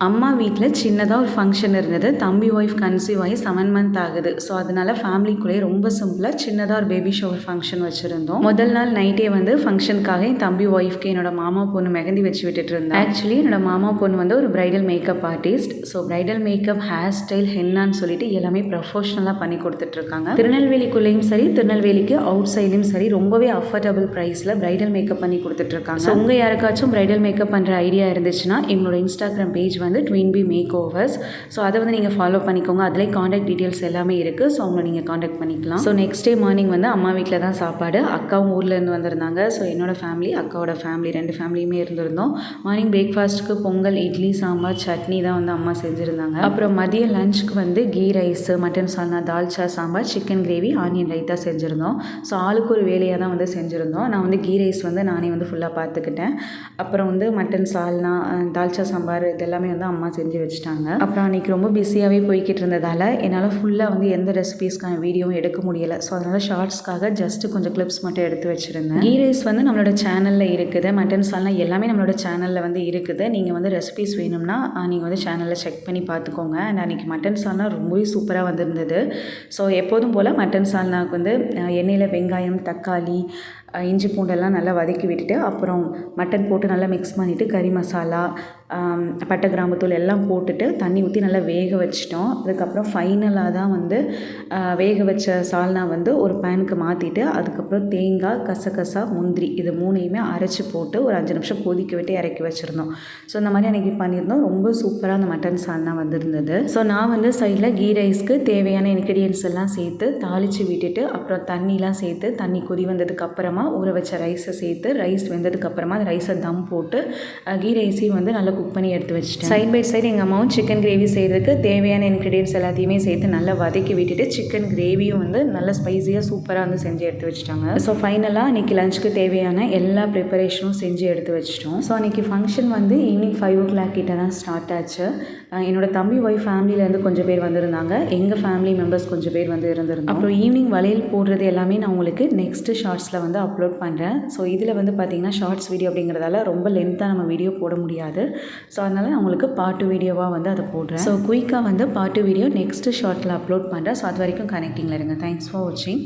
அம்மா வீட்டில் சின்னதாக ஒரு ஃபங்க்ஷன் இருந்தது. தம்பி ஒய்ஃப் கன்சீவ் ஆகி 7 மந்த் ஆகுது. ஸோ அதனால் ஃபேமிலிக்குள்ளேயே ரொம்ப சிம்பிளாக சின்னதாக ஒரு பேபி ஷவர் ஃபங்க்ஷன் வச்சுருந்தோம். முதல் நாள் நைட்டே வந்து ஃபங்க்ஷனுக்காக என் தம்பி ஒய்ஃப்க்கு என்னோட மாமா பொண்ணு மெஹந்தி வச்சு விட்டுட்டு இருந்தேன். ஆக்சுவலி என்னோட மாமா பொண்ணு வந்து ஒரு bridal makeup artist. So bridal makeup, hair style, ஹென்னான்னு சொல்லிட்டு எல்லாமே ப்ரொஃபஷ்னலாக பண்ணி கொடுத்துட்ருக்காங்க. திருநெல்வேலிக்குள்ளேயும் சரி, திருநெல்வேலிக்கு அவுட் சைட்லையும் சரி ரொம்பவே அஃபோர்டபுள் ப்ரைஸில் பிரைடல் மேக்கப் பண்ணி கொடுத்துட்ருக்காங்க. ஸோ உங்கள் யாருக்காச்சும் பிரைடல் மேக்கப் பண்ணுற ஐடியா இருந்துச்சுன்னா எங்களோட இன்ஸ்டாகிராம் பேஜ் வந்து twin B makeovers. So அதை வந்து நீங்கள் ஃபாலோ பண்ணிக்கோங்க. அதிலே காண்டாக்ட் டீட்டெயில்ஸ் எல்லாமே இருக்குது. ஸோ அவங்களை நீங்கள் காண்டாக்ட் பண்ணிக்கலாம். ஸோ நெக்ஸ்ட் டே மார்னிங் வந்து அம்மா வீட்டில் தான் சாப்பாடு. அக்காவும் ஊர்லேருந்து வந்திருந்தாங்க. ஸோ என்னோட ஃபேமிலி, அக்காவோட ஃபேமிலி 2 ஃபேமிலியுமே இருந்திருந்தோம். மார்னிங் பிரேக்ஃபாஸ்ட்டுக்கு பொங்கல், இட்லி, சாம்பார், சட்னி தான் வந்து அம்மா செஞ்சுருந்தாங்க. அப்புறம் மதிய லஞ்சுக்கு வந்து ghee rice, mutton salna, dalcha sambar, chicken gravy, onion raita செஞ்சுருந்தோம். ஸோ ஆளுக்கு ஒரு வேலையாக தான் வந்து செஞ்சுருந்தோம். நான் வந்து கீ ரைஸ் வந்து நானே வந்து ஃபுல்லாக பார்த்துக்கிட்டேன். அப்புறம் வந்து மட்டன் சால்னா, தால்ச்சா சாம்பார் இதெல்லாமே வந்து அம்மா செஞ்சு வச்சுட்டாங்க. அப்புறம் அன்றைக்கி ரொம்ப பிஸியாகவே போய்கிட்டு இருந்ததால் என்னால் ஃபுல்லாக வந்து எந்த ரெசிபீஸ்க்கான வீடியோவும் எடுக்க முடியலை. ஸோ அதனால் ஷார்ட்ஸ்க்காக ஜஸ்ட்டு கொஞ்சம் கிளிப்ஸ் மட்டும் எடுத்து வச்சுருந்தேன். கீ ரைஸ் வந்து நம்மளோட சேனலில் இருக்குது. மட்டன் சால்னா எல்லாமே நம்மளோட சேனலில் வந்து இருக்குது. நீங்கள் வந்து ரெசிபீஸ் வேணும்னா நீங்கள் வந்து சேனலில் செக் பண்ணி பார்த்துக்கோங்க. அண்ட் அன்றைக்கி மட்டன் சால்னா ரொம்பவே சூப்பராக வந்திருந்தது. ஸோ எப்போதும் போல் மட்டன் சால்னாவுக்கு வந்து எண்ணெயில் வெங்காயம், தக்காளி, இஞ்சி பூண்டெல்லாம் நல்லா வதக்கி விட்டுட்டு அப்புறம் மட்டன் போட்டு நல்லா மிக்ஸ் பண்ணிவிட்டு கறி மசாலா, பட்டை, கிராம்பு தூள் எல்லாம் போட்டுட்டு தண்ணி ஊற்றி நல்லா வேக வச்சிட்டோம். அதுக்கப்புறம் ஃபைனலாக தான் வந்து வேக வச்ச சால்னா வந்து ஒரு பேனுக்கு மாற்றிட்டு அதுக்கப்புறம் தேங்காய், கசகசா, முந்திரி இது 3யுமே அரைச்சி போட்டு ஒரு 5 நிமிஷம் கொதிக்க விட்டு இறக்கி வச்சுருந்தோம். ஸோ இந்த மாதிரி அன்றைக்கி பண்ணியிருந்தோம். ரொம்ப சூப்பராக அந்த மட்டன் சால்னா வந்திருந்தது. ஸோ நான் வந்து சைடில் கீ ரைஸ்க்கு தேவையான இன்க்ரீடியன்ஸ் எல்லாம் சேர்த்து தாளித்து விட்டுட்டு அப்புறம் தண்ணிலாம் சேர்த்து தண்ணி கொதி வந்ததுக்கப்புறமா ஊற வச்ச ரைஸை சேர்த்து ரைஸ் வெந்ததுக்கப்புறமா அந்த ரைஸை தம் போட்டு கீ ரைஸையும் வந்து நல்லா குக் பண்ணி எடுத்து வச்சுட்டேன். சைட் பை சைடு எங்கள் அம்மாவும் சிக்கன் கிரேவி செய்கிறதுக்கு தேவையான இன்க்ரீடியன்ஸ் எல்லாத்தையுமே சேர்த்து நல்லா வதக்கி விட்டுட்டு சிக்கன் கிரேவியும் வந்து நல்லா ஸ்பைஸியாக சூப்பராக வந்து செஞ்சு எடுத்து வச்சுட்டாங்க. ஸோ ஃபைனலாக அன்றைக்கி லஞ்சுக்கு தேவையான எல்லா ப்ரிப்பரேஷனும் செஞ்சு எடுத்து வச்சிட்டோம். ஸோ அன்றைக்கி ஃபங்க்ஷன் வந்து ஈவினிங் 5 o'clock கிட்ட தான் ஸ்டார்ட் ஆச்சு. என்னோடய தம்பி ஒய்ஃப் ஃபேமிலியிலேருந்து கொஞ்சம் பேர் வந்திருந்தாங்க. எங்கள் ஃபேமிலி மெம்பர்ஸ் கொஞ்சம் பேர் வந்து இருந்திருந்தோம். அப்புறம் ஈவினிங் வளையல் போடுறது எல்லாமே நான் உங்களுக்கு நெக்ஸ்ட்டு ஷார்ட்ஸில் வந்து அப்லோட் பண்ணுறேன். ஸோ இதில் வந்து பார்த்திங்கன்னா ஷார்ட்ஸ் வீடியோ அப்படிங்கிறதால ரொம்ப லென்த்தாக நம்ம வீடியோ போட முடியாது. ஸோ அதனால் நான் உங்களுக்கு பார்ட் வீடியோவாக வந்து அதை போடுறேன். ஸோ குயிக்காக வந்து பார்ட் வீடியோ நெக்ஸ்ட்டு ஷார்ட்டில் அப்லோட் பண்ணுறேன். ஸோ அது வரைக்கும் கனெக்டிங்கில் இருங்க. தேங்க்ஸ் ஃபார் வாட்சிங்.